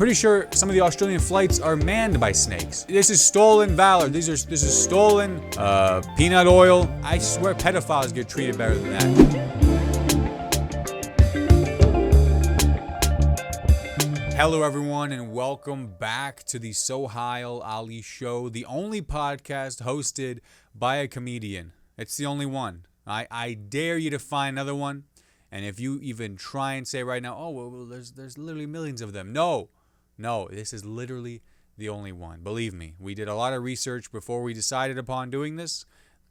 pretty sure some of the Australian flights are manned by snakes. This is stolen valor. This is stolen peanut oil. I swear pedophiles get treated better than that. Hello everyone and welcome back to the Sohile Ali Show, the only podcast hosted by a comedian. It's the only one. I dare you to find another one. And if you even try and say right now, oh, well there's literally millions of them. No, this is literally the only one. Believe me, we did a lot of research before we decided upon doing this.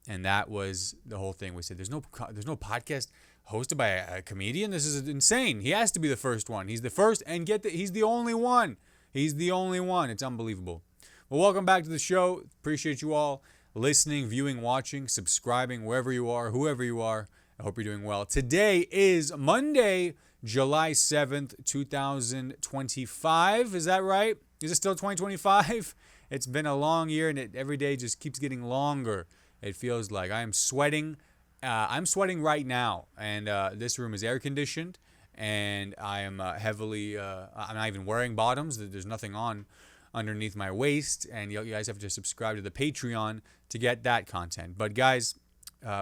And that was the whole thing. We said, there's no podcast hosted by a comedian. This is insane. He has to be the first one. He's the first, and he's the only one. He's the only one. It's unbelievable. Well, welcome back to the show. Appreciate you all listening, viewing, watching, subscribing, wherever you are, whoever you are. I hope you're doing well. Today is Monday, July 7th, 2025. Is that right? Is it still 2025? It's been a long year, and every day just keeps getting longer. It feels like I am sweating. I'm sweating right now, and this room is air conditioned, and I am heavily. I'm not even wearing bottoms. There's nothing on underneath my waist, and you guys have to subscribe to the Patreon to get that content. But guys,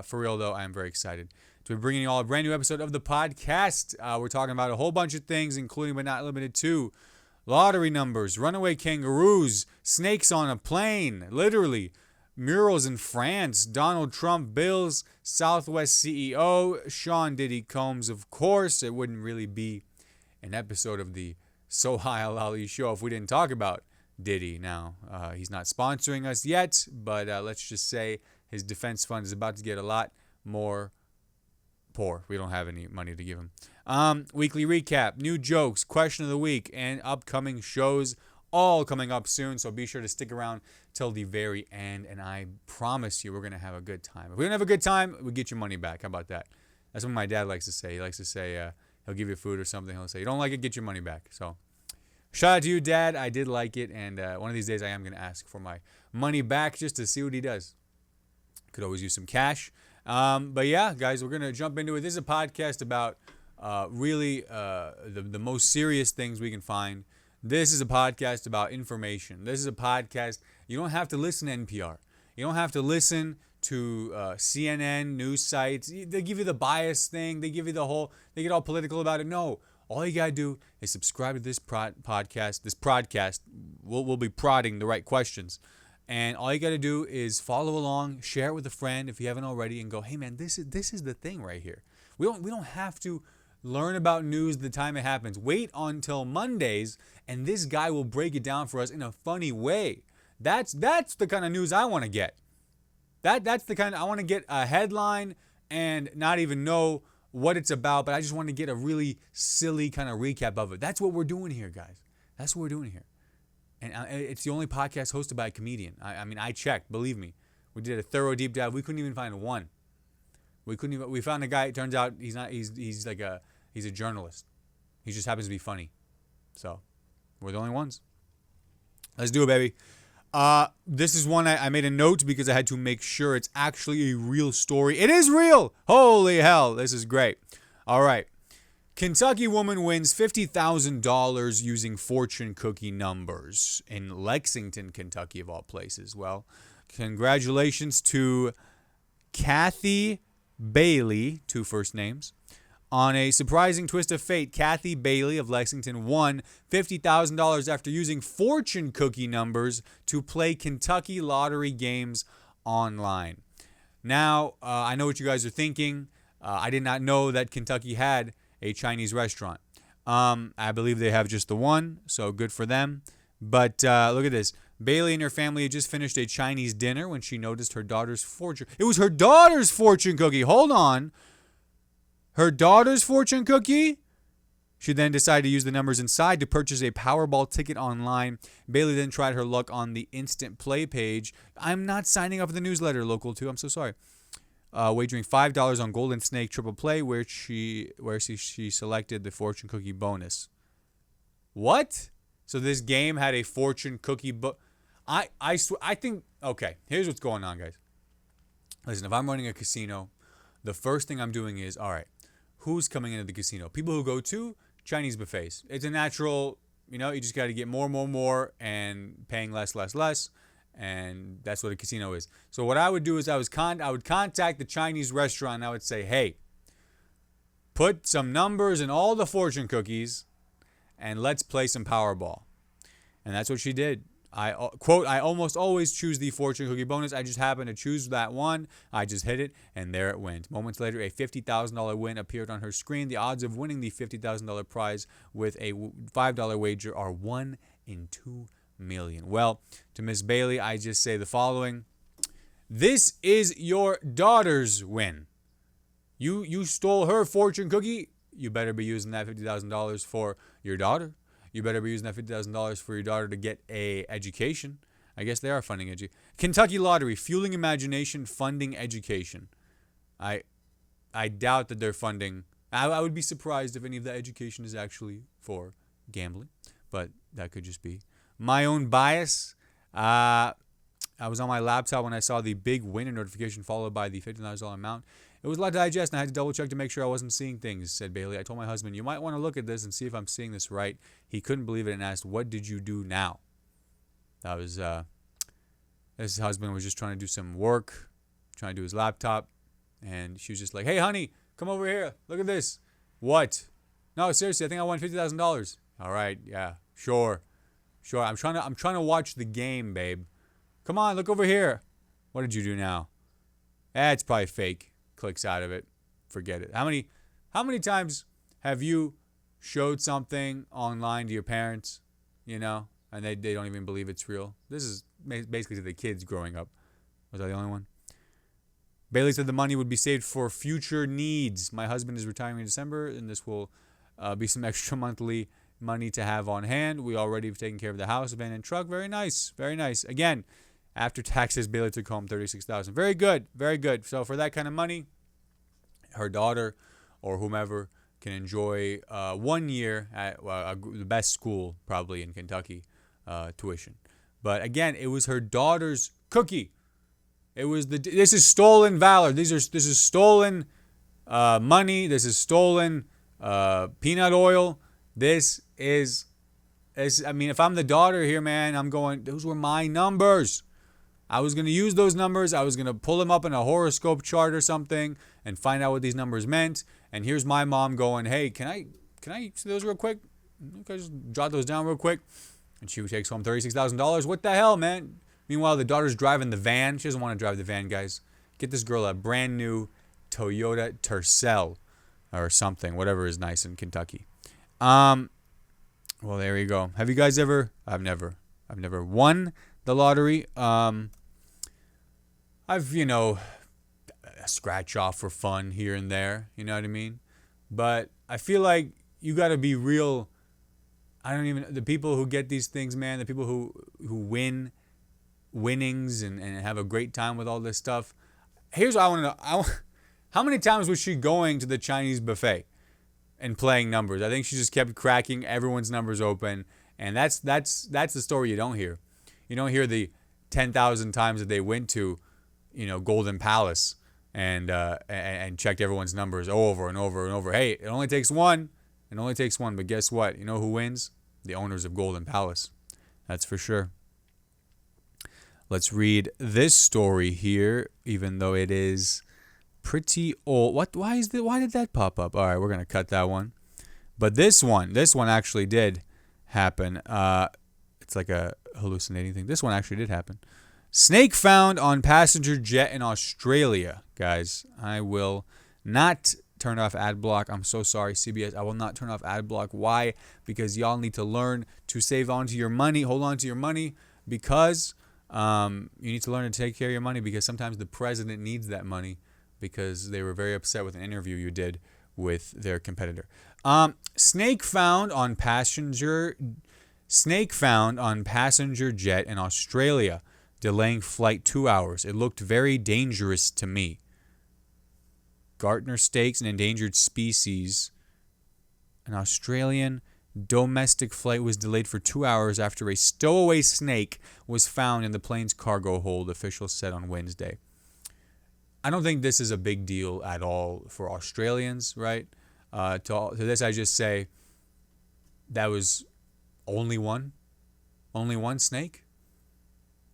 for real though, I am very excited to be bringing you all a brand new episode of the podcast. We're talking about a whole bunch of things, including but not limited to lottery numbers, runaway kangaroos, snakes on a plane, literally. Murals in France, Donald Trump bills, Southwest CEO, Sean Diddy Combs, of course. It wouldn't really be an episode of the Sohile Ali Show if we didn't talk about Diddy. Now, he's not sponsoring us yet, but let's just say his defense fund is about to get a lot more poor. We don't have any money to give him. Weekly recap, new jokes, question of the week, and upcoming shows all coming up soon, so be sure to stick around till the very end, and I promise you we're going to have a good time. If we don't have a good time, we'll get your money back. How about that? That's what my dad likes to say. He likes to say he'll give you food or something. He'll say, you don't like it, get your money back. So shout out to you, Dad. I did like it, and one of these days I am going to ask for my money back just to see what he does. Could always use some cash. But yeah, guys, we're going to jump into it. This is a podcast about really the most serious things we can find. This is a podcast about information. This is a podcast. You don't have to listen to NPR. You don't have to listen to CNN, news sites. They give you the bias thing. They give you they get all political about it. No. All you got to do is subscribe to this podcast. This podcast, we'll be prodding the right questions. And all you got to do is follow along, share it with a friend if you haven't already, and go, hey, man, this is the thing right here. We don't have to learn about news the time it happens. Wait until Mondays, and this guy will break it down for us in a funny way. That's the kind of news I want to get. That's the kind I want to get a headline and not even know what it's about, but I just want to get a really silly kind of recap of it. That's what we're doing here, guys. That's what we're doing here. And it's the only podcast hosted by a comedian. I mean, I checked. Believe me. We did a thorough deep dive. We couldn't even find one. We found a guy. It turns out he's not. He's a journalist. He just happens to be funny. So we're the only ones. Let's do it, baby. This is one I made a note because I had to make sure it's actually a real story. It is real. Holy hell, this is great. All right. Kentucky woman wins $50,000 using fortune cookie numbers in Lexington, Kentucky, of all places. Well, congratulations to Kathy Bailey, two first names. On a surprising twist of fate, Kathy Bailey of Lexington won $50,000 after using fortune cookie numbers to play Kentucky lottery games online. Now, I know what you guys are thinking. I did not know that Kentucky had a Chinese restaurant. I believe they have just the one, so good for them. But look at this. Bailey and her family had just finished a Chinese dinner when she noticed her daughter's fortune. It was her daughter's fortune cookie. Hold on. Her daughter's fortune cookie? She then decided to use the numbers inside to purchase a Powerball ticket online. Bailey then tried her luck on the instant play page. I'm not signing up for the newsletter, Local 2. I'm so sorry. Wagering $5 on Golden Snake Triple Play, where she selected the fortune cookie bonus. What? So this game had a fortune cookie I think, okay, here's what's going on, guys. Listen, if I'm running a casino, the first thing I'm doing is, all right, who's coming into the casino? People who go to Chinese buffets. It's a natural You just got to get more, and paying less. And that's what a casino is. So what I would do is I would contact the Chinese restaurant and I would say, hey, put some numbers in all the fortune cookies and let's play some Powerball. And that's what she did. I almost always choose the fortune cookie bonus. I just happened to choose that one. I just hit it, and there it went. Moments later, a $50,000 win appeared on her screen. The odds of winning the $50,000 prize with a $5 wager are 1 in 2 million. Well, to Miss Bailey, I just say the following. This is your daughter's win. You stole her fortune cookie. You better be using that $50,000 for your daughter. You better be using that $50,000 for your daughter to get a education. I guess they are funding education. Kentucky Lottery, fueling imagination, funding education. I doubt that they're funding. I would be surprised if any of that education is actually for gambling, but that could just be my own bias. I was on my laptop when I saw the big winner notification followed by the $50,000 amount. It was a lot to digest, and I had to double check to make sure I wasn't seeing things, said Bailey. I told my husband, you might want to look at this and see if I'm seeing this right. He couldn't believe it and asked, what did you do now? That was, his husband was just trying to do some work, trying to do his laptop, and she was just like, hey, honey, come over here. Look at this. What? No, seriously, I think I won $50,000. All right, yeah, sure. I'm trying to watch the game, babe. Come on, look over here. What did you do now? It's probably fake. Clicks out of it. Forget it. How many times have you showed something online to your parents, and they don't even believe it's real? This is basically to the kids growing up. Was I the only one? Bailey said the money would be saved for future needs. My husband is retiring in December, and this will be some extra monthly money to have on hand. We already have taken care of the house, van, and truck. Very nice. Very nice. Again, after taxes, Bailey took home $36,000. Very good. Very good. So for that kind of money, her daughter or whomever can enjoy 1 year at the best school probably in Kentucky tuition. But again, it was her daughter's cookie. This is stolen valor. This is stolen money. This is stolen peanut oil. If I'm the daughter here, man, I'm going, those were my numbers. I was going to use those numbers. I was going to pull them up in a horoscope chart or something and find out what these numbers meant. And here's my mom going, hey, can I see those real quick? Can I just jot those down real quick? And she takes home $36,000. What the hell, man? Meanwhile, the daughter's driving the van. She doesn't want to drive the van, guys. Get this girl a brand new Toyota Tercel or something, whatever is nice in Kentucky. Well, there you go. Have you guys ever? I've never won the lottery. I've, scratch off for fun here and there. You know what I mean? But I feel like you got to be real. The people who get these things, man, the people who win winnings and have a great time with all this stuff. Here's what I want to know. How many times was she going to the Chinese buffet and playing numbers? I think she just kept cracking everyone's numbers open. And that's the story you don't hear. You don't hear the 10,000 times that they went to, Golden Palace and checked everyone's numbers over and over and over. Hey, it only takes one. But guess what? You know who wins? The owners of Golden Palace. That's for sure. Let's read this story here, even though it is pretty old. Why did that pop up? All right, we're going to cut that one. But this one actually did happen. It's like a hallucinating thing. This one actually did happen. Snake found on passenger jet in Australia. Guys, I will not turn off ad block. I'm so sorry, CBS. I will not turn off ad block. Why? Because y'all need to learn to save onto your money, hold on to your money, because you need to learn to take care of your money, because sometimes the president needs that money because they were very upset with an interview you did with their competitor. Snake found on passenger jet in Australia, delaying flight 2 hours. It looked very dangerous to me. Gartner stakes, an endangered species. An Australian domestic flight was delayed for 2 hours after a stowaway snake was found in the plane's cargo hold, officials said on Wednesday. I don't think this is a big deal at all for Australians, right? To this, I just say that was Only one? Only one snake?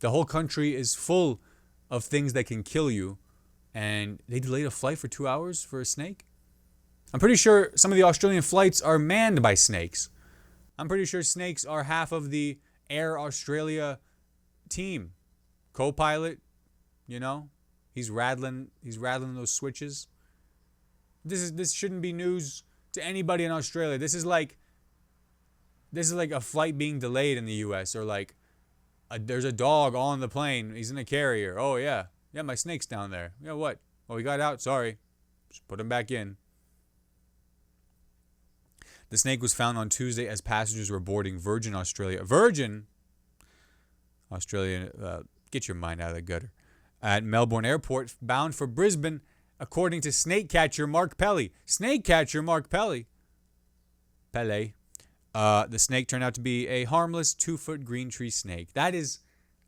The whole country is full of things that can kill you, and they delayed a flight for 2 hours for a snake? I'm pretty sure some of the Australian flights are manned by snakes. I'm pretty sure snakes are half of the Air Australia team. Co-pilot, he's rattling those switches. This shouldn't be news to anybody in Australia. This is like a flight being delayed in the US, or like there's a dog on the plane. He's in a carrier. Oh yeah, my snake's down there. Yeah, what? Oh, he got out. Sorry, just put him back in. The snake was found on Tuesday as passengers were boarding Virgin Australia. Get your mind out of the gutter. At Melbourne Airport, bound for Brisbane, according to snake catcher Mark Pelly. Snake catcher Mark Pelly. Pele. The snake turned out to be a harmless 2-foot green tree snake. That is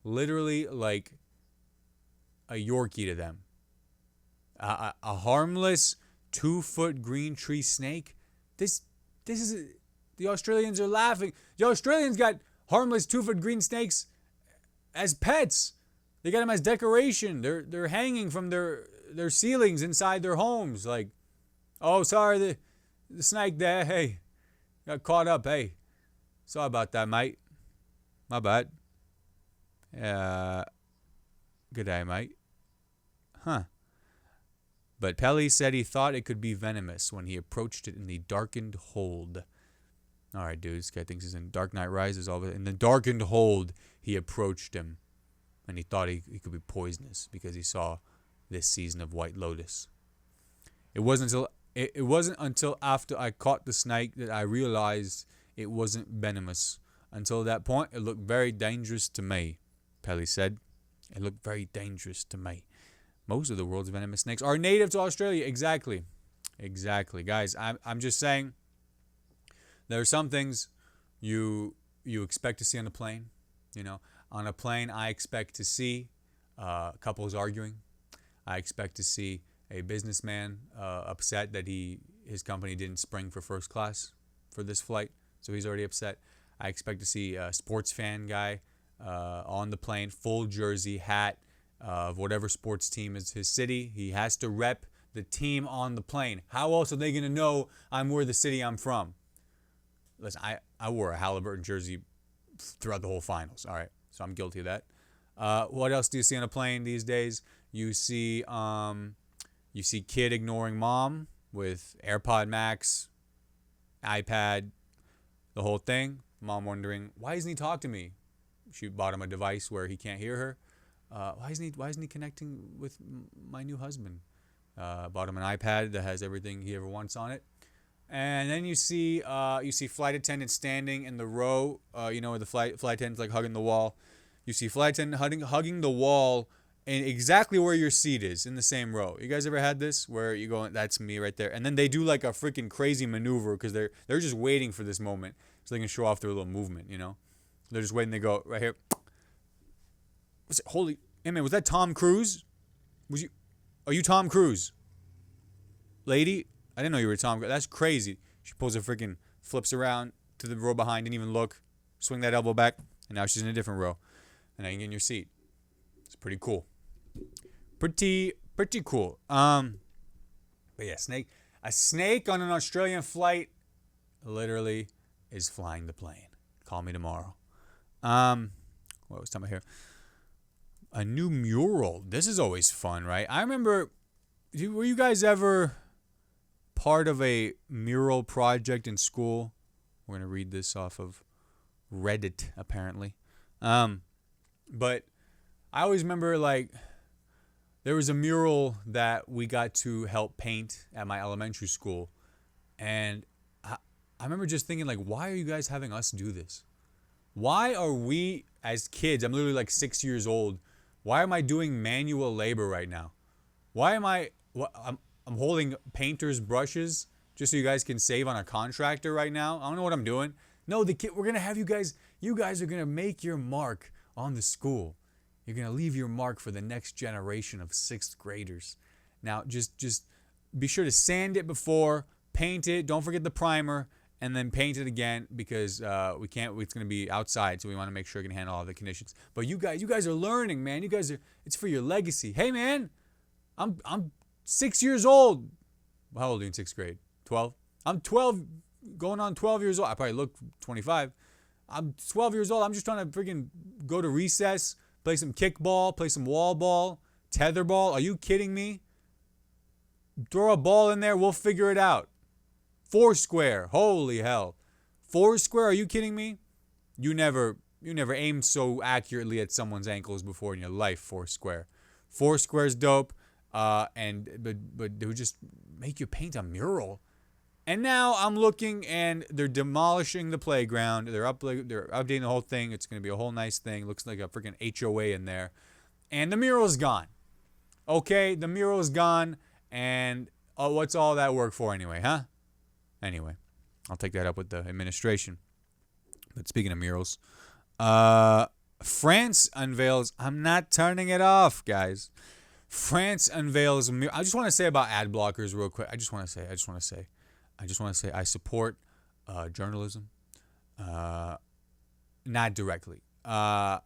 literally like a Yorkie to them. A harmless 2-foot green tree snake. This is, the Australians are laughing. The Australians got harmless 2-foot green snakes as pets. They got them as decoration. They're hanging from their ceilings inside their homes. Like, oh, sorry, the snake there. Hey, got caught up. Hey, sorry about that, mate. My bad. Good day, mate. Huh. But Pelly said he thought it could be venomous when he approached it in the darkened hold. All right, dude, this guy thinks he's in Dark Knight Rises. In the darkened hold, he approached him, and he thought he could be poisonous because he saw this season of White Lotus. It wasn't until after I caught the snake that I realized it wasn't venomous. Until that point, it looked very dangerous to me, Pelly said. It looked very dangerous to me. Most of the world's venomous snakes are native to Australia. Exactly. Guys, I'm just saying there are some things you expect to see on a plane. On a plane, I expect to see couples arguing. I expect to see a businessman upset that his company didn't spring for first class for this flight, so he's already upset. I expect to see a sports fan guy on the plane, full jersey, hat, of whatever sports team is his city. He has to rep the team on the plane. How else are they going to know I'm where the city I'm from? Listen, I wore a Halliburton jersey throughout the whole finals. All right, so I'm guilty of that. What else do you see on a plane these days? You see kid ignoring mom with AirPod Max, iPad, the whole thing. Mom wondering, why doesn't he talk to me? She bought him a device where he can't hear her. Why isn't he connecting with my new husband? Bought him an iPad that has everything he ever wants on it. And then you see flight attendants standing in the row, where the flight attendant's like hugging the wall. You see flight attendant hugging the wall in exactly where your seat is, in the same row. You guys ever had this where you go, that's me right there, and then they do like a freaking crazy maneuver because they're just waiting for this moment so they can show off their little movement. They're just waiting. They go right here. Hey man, was that Tom Cruise? Are you Tom Cruise? Lady, I didn't know you were Tom Cruise. That's crazy. She pulls her freaking, flips around to the row behind, didn't even look, swing that elbow back, and now she's in a different row. And now you can get in your seat. It's pretty cool. Pretty cool. But yeah, a snake on an Australian flight literally is flying the plane. Call me tomorrow. What was time here? A new mural. This is always fun, right? I remember, were you guys ever part of a mural project in school? We're going to read this off of Reddit, apparently. But I always remember, there was a mural that we got to help paint at my elementary school. And I remember just thinking, why are you guys having us do this? Why are we, as kids, I'm literally 6 years old, why am I doing manual labor right now? Why am I'm holding painter's brushes just so you guys can save on a contractor right now? I don't know what I'm doing. No, we're going to have you guys are going to make your mark on the school. You're going to leave your mark for the next generation of 6th graders. Now, just be sure to sand it before, paint it, don't forget the primer, and then paint it again because we can't. It's going to be outside, so we want to make sure it can handle all the conditions. But you guys are learning, man. You guys are. It's for your legacy. Hey, man, I'm 6 years old. How old are you in sixth grade? 12. I'm 12, going on 12 years old. I probably look 25. I'm 12 years old. I'm just trying to freaking go to recess, play some kickball, play some wall ball, tetherball. Are you kidding me? Throw a ball in there. We'll figure it out. Foursquare. Holy hell. Foursquare. Are you kidding me? You never aimed so accurately at someone's ankles before in your life. Foursquare. Foursquare's dope. But they would just make you paint a mural. And now I'm looking and they're demolishing the playground. They're updating the whole thing. It's going to be a whole nice thing. Looks like a freaking HOA in there. And the mural's gone. Okay, the mural's gone. And what's all that work for anyway, huh? Anyway, I'll take that up with the administration. But speaking of murals, France unveils. I'm not turning it off, guys. France unveils. I just want to say about ad blockers real quick. I just want to say I support journalism. Not directly. I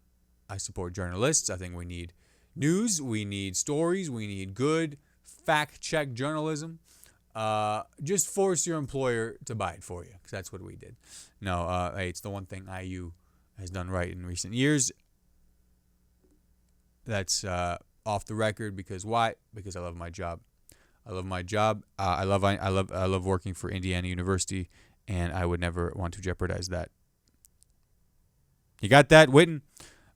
support journalists. I think we need news. We need stories. We need good fact-check journalism. Just force your employer to buy it for you, because that's what we did. No, hey, it's the one thing IU has done right in recent years. That's off the record. Because why? Because I love my job. I love working for Indiana University, and I would never want to jeopardize that. You got that, Witten?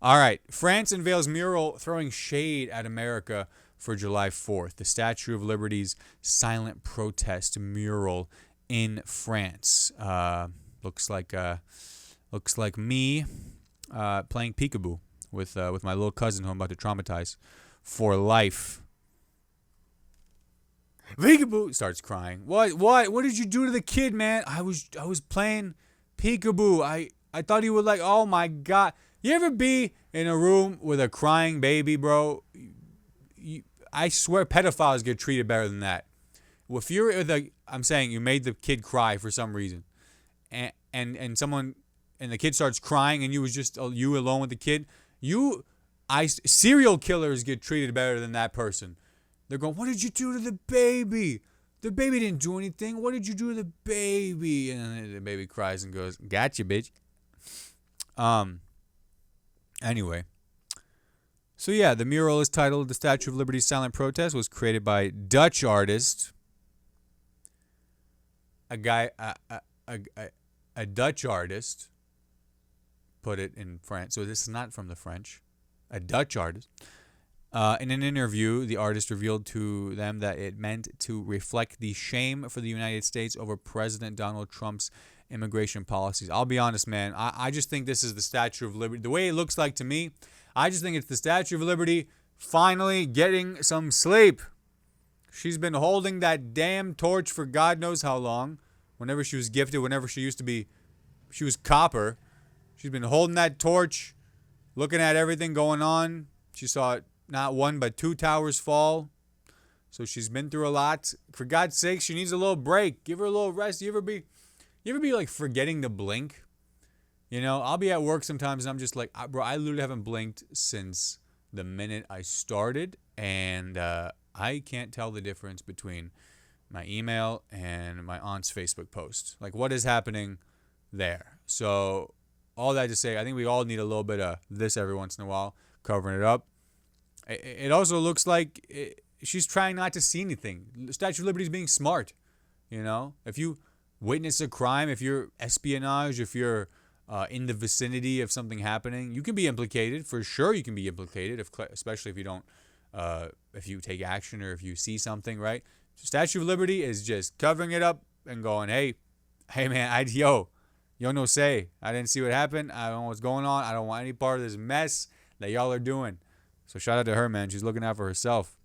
All right. France unveils mural throwing shade at America for July 4th. The Statue of Liberty's silent protest mural in France. Looks like me playing peekaboo with my little cousin who I'm about to traumatize for life. Peekaboo starts crying. What did you do to the kid, man? I was playing peekaboo. I thought he would like. Oh my god. You ever be in a room with a crying baby, bro? I swear pedophiles get treated better than that. If you're I'm saying you made the kid cry for some reason, and the kid starts crying, and you was just you alone with the kid. Serial killers get treated better than that person. They're going, what did you do to the baby? The baby didn't do anything. What did you do to the baby? And then the baby cries and goes, gotcha, bitch. Anyway. So yeah, the mural is titled "The Statue of Liberty's Silent Protest." Was created by Dutch artist. A Dutch artist put it in France. So this is not from the French. A Dutch artist. In an interview, the artist revealed to them that it meant to reflect the shame for the United States over President Donald Trump's immigration policies. I'll be honest, man. I just think this is the Statue of Liberty. The way it looks like to me, I just think it's the Statue of Liberty finally getting some sleep. She's been holding that damn torch for God knows how long. Whenever she was gifted, whenever she was copper. She's been holding that torch, looking at everything going on. She saw not one but two towers fall. So she's been through a lot. For God's sake, she needs a little break. Give her a little rest. You ever be like forgetting to blink? You know, I'll be at work sometimes and I'm just like, bro, I literally haven't blinked since the minute I started. And I can't tell the difference between my email and my aunt's Facebook post. Like, what is happening there? So all that to say, I think we all need a little bit of this every once in a while, covering it up. It also looks like she's trying not to see anything. The Statue of Liberty is being smart. You know, if you witness a crime, if you're espionage, if you're in the vicinity of something happening, you can be implicated. For sure, you can be implicated, especially if you don't, if you take action or if you see something, right? Statue of Liberty is just covering it up and going, hey man, yo, no say. I didn't see what happened. I don't know what's going on. I don't want any part of this mess that y'all are doing. So shout out to her, man. She's looking out for herself.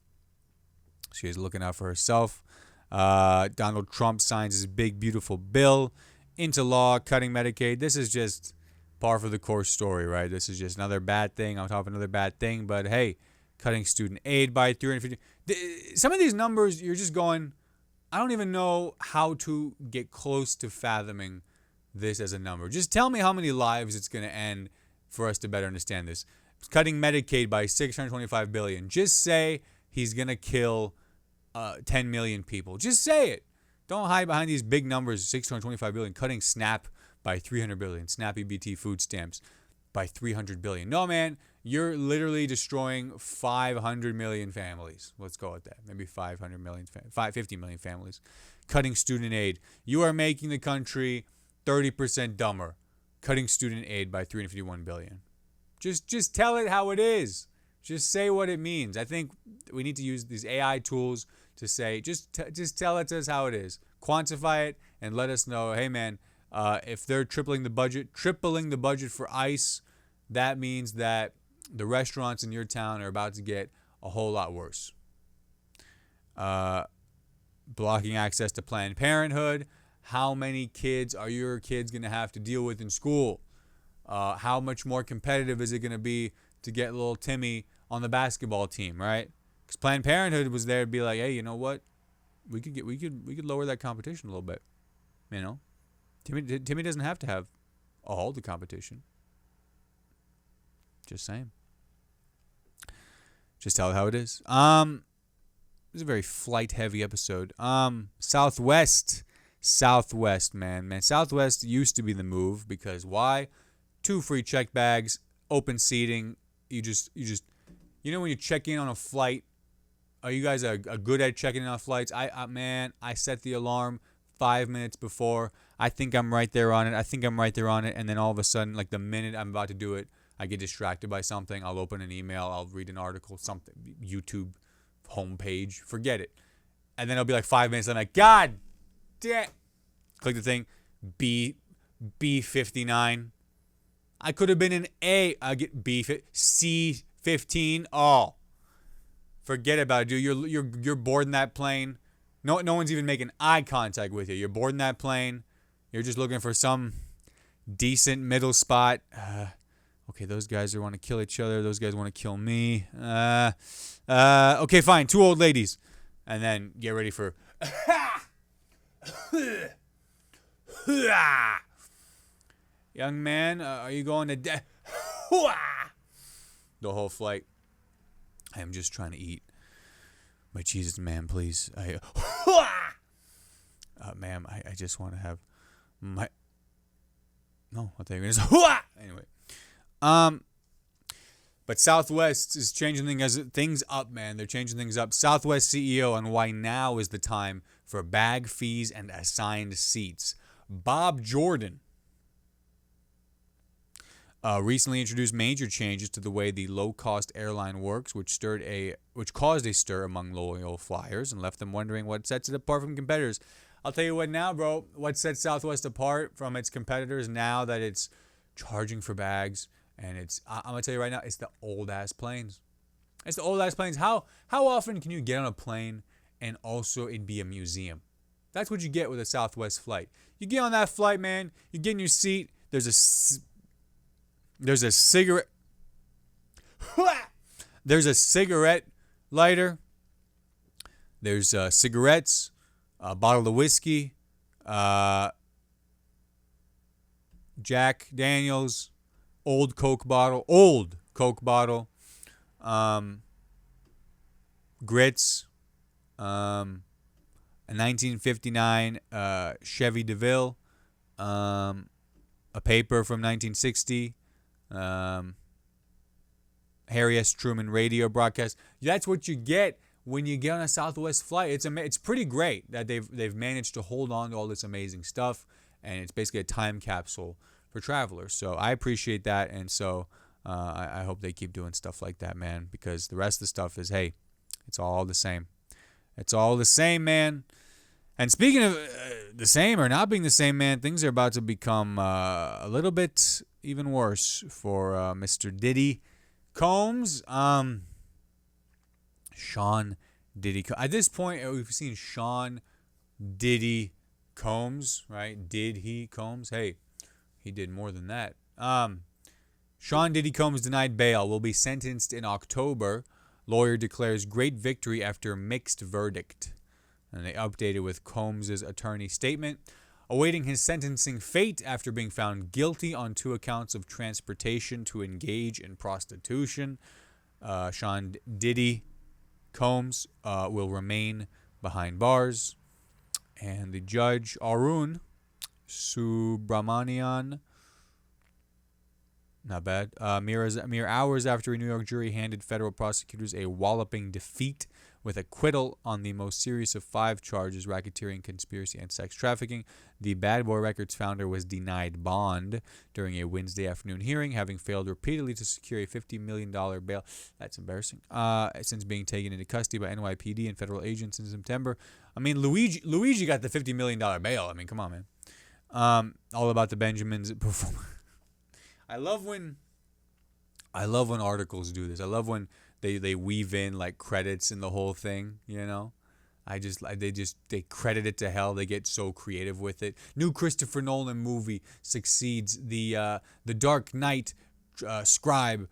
She is looking out for herself. Donald Trump signs his big, beautiful bill into law, cutting Medicaid. This is just par for the course story, right? This is just another bad thing on top of another bad thing. But hey, cutting student aid by 350. Some of these numbers, you're just going, I don't even know how to get close to fathoming this as a number. Just tell me how many lives it's going to end for us to better understand this. Cutting Medicaid by $625 billion. Just say he's going to kill 10 million people. Just say it. Don't hide behind these big numbers. $625 billion. Cutting SNAP by $300 billion. SNAP EBT food stamps by $300 billion. No, man. You're literally destroying 500 million families. Let's go with that. Maybe 500 million, 50 million families. Cutting student aid. You are making the country 30% dumber. Cutting student aid by $351 billion. Just tell it how it is. Just say what it means. I think we need to use these AI tools to say, just tell it to us how it is. Quantify it and let us know, hey man, if they're tripling the budget for ICE, that means that the restaurants in your town are about to get a whole lot worse. Blocking access to Planned Parenthood. How many kids are your kids going to have to deal with in school? How much more competitive is it going to be to get little Timmy on the basketball team, right? Because Planned Parenthood was there to be like, hey, you know what? We could lower that competition a little bit. You know, Timmy doesn't have to have all the competition. Just saying. Just tell it how it is. This is a very flight-heavy episode. Southwest, man. Southwest used to be the move because why? 2 free check bags, open seating. You just, you know when you check in on a flight, are you guys are good at checking in on flights? I set the alarm 5 minutes before. I think I'm right there on it. And then all of a sudden, like the minute I'm about to do it, I get distracted by something. I'll open an email. I'll read an article, something, YouTube homepage. Forget it. And then it'll be like 5 minutes. I'm like, God damn. Click the thing. B59. I could have been an A. I get C15. Oh. Forget about it, dude. You're boarding that plane. No one's even making eye contact with you. You're boarding that plane. You're just looking for some decent middle spot. Okay, those guys want to kill each other. Those guys want to kill me. Okay, fine. 2 old ladies. And then get ready for... Young man, are you going to... The whole flight. I am just trying to eat. My Jesus, ma'am, please. Ma'am, I just want to have my... No, I thought you were going to say... Anyway. But Southwest is changing things up, man. They're changing things up. Southwest CEO on why now is the time for bag fees and assigned seats. Bob Jordan recently introduced major changes to the way the low-cost airline works, which caused a stir among loyal flyers and left them wondering what sets it apart from competitors. I'll tell you what now, bro. What sets Southwest apart from its competitors now that it's charging for bags? And I'm going to tell you right now, it's the old-ass planes. It's the old-ass planes. How often can you get on a plane and also it be a museum? That's what you get with a Southwest flight. You get on that flight, man. You get in your seat. There's a cigarette. There's a cigarette lighter. There's cigarettes, a bottle of whiskey, Jack Daniels, old Coke bottle, grits, a 1959 Chevy DeVille, a paper from 1960, Harry S. Truman radio broadcast. That's what you get when you get on a Southwest flight. It's pretty great that they've managed to hold on to all this amazing stuff, and it's basically a time capsule for travelers. So I appreciate that, and so I hope they keep doing stuff like that, man, because the rest of the stuff is, hey, it's all the same. It's all the same, man. And speaking of the same or not being the same, man, things are about to become a little bit even worse for Mr. Diddy Combs. Sean Diddy. At this point, we've seen Sean Diddy Combs, right? Did he Combs? Hey, he did more than that. Sean Diddy Combs denied bail. Will be sentenced in October. Lawyer declares great victory after mixed verdict. And they updated with Combs' attorney statement. Awaiting his sentencing fate after being found guilty on 2 accounts of transportation to engage in prostitution. Sean Diddy Combs will remain behind bars. And the judge, Arun Subramanian, not bad, mere hours after a New York jury handed federal prosecutors a walloping defeat with acquittal on the most serious of 5 charges, racketeering, conspiracy, and sex trafficking. The Bad Boy Records founder was denied bond during a Wednesday afternoon hearing, having failed repeatedly to secure a $50 million bail. That's embarrassing. Since being taken into custody by NYPD and federal agents in September. I mean, Luigi got the $50 million bail. I mean, come on, man. All about the Benjamins performance. I love when articles do this. I love when they weave in like credits in the whole thing, you know. They credit it to hell. They get so creative with it. New Christopher Nolan movie succeeds. The Dark Knight scribe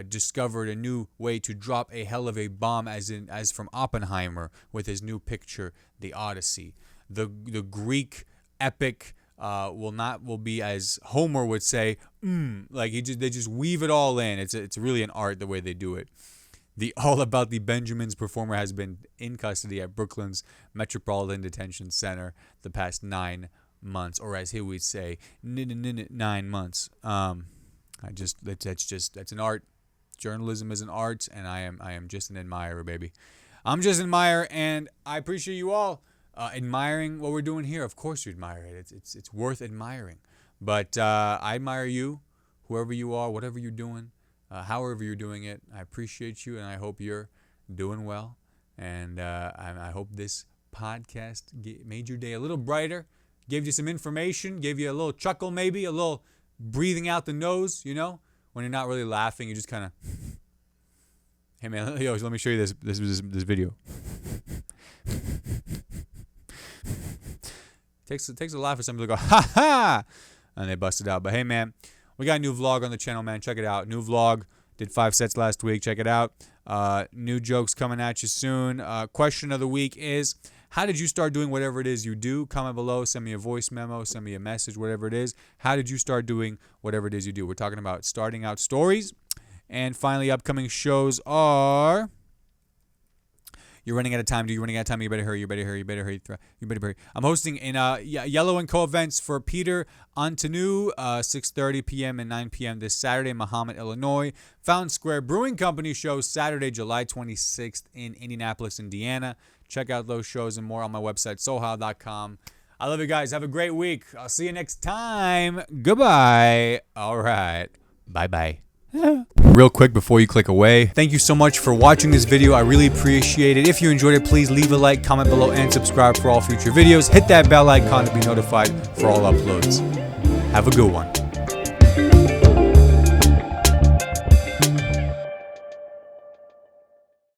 discovered a new way to drop a hell of a bomb, as from Oppenheimer, with his new picture, The Odyssey. The Greek epic will be, as Homer would say, like they just weave it all in. It's really an art the way they do it. The All About the Benjamins performer has been in custody at Brooklyn's Metropolitan Detention Center the past 9 months, or as he would say, 9 months. That's an art. Journalism is an art, and I am just an admirer, baby. I'm just an admirer, and I appreciate you all admiring what we're doing here. Of course you admire it. It's worth admiring. But I admire you, whoever you are, whatever you're doing, however you're doing it. I appreciate you, and I hope you're doing well. And I hope this podcast made your day a little brighter, gave you some information, gave you a little chuckle, maybe a little breathing out the nose. You know, when you're not really laughing, you just kind of. Hey man, yo, let me show you this video. Takes a lot for somebody to go, ha ha, and they bust it out. But hey, man, we got a new vlog on the channel, man. Check it out. New vlog. Did 5 sets last week. Check it out. New jokes coming at you soon. Question of the week is, how did you start doing whatever it is you do? Comment below. Send me a voice memo. Send me a message, whatever it is. How did you start doing whatever it is you do? We're talking about starting out stories. And finally, upcoming shows are... You're running out of time, dude. You're running out of time. You better hurry. You better hurry. You better hurry. You better hurry. I'm hosting in Yellow and Co events for Peter Antonu, 6:30 p.m. and 9 p.m. this Saturday in Mahomet, Illinois. Fountain Square Brewing Company show Saturday, July 26th in Indianapolis, Indiana. Check out those shows and more on my website, sohile.com. I love you guys. Have a great week. I'll see you next time. Goodbye. All right. Bye-bye. Real quick before you click away, thank you so much for watching this video. I really appreciate it. If you enjoyed it, please leave a like, comment below, and subscribe for all future videos. Hit that bell icon to be notified for all uploads. Have a good one.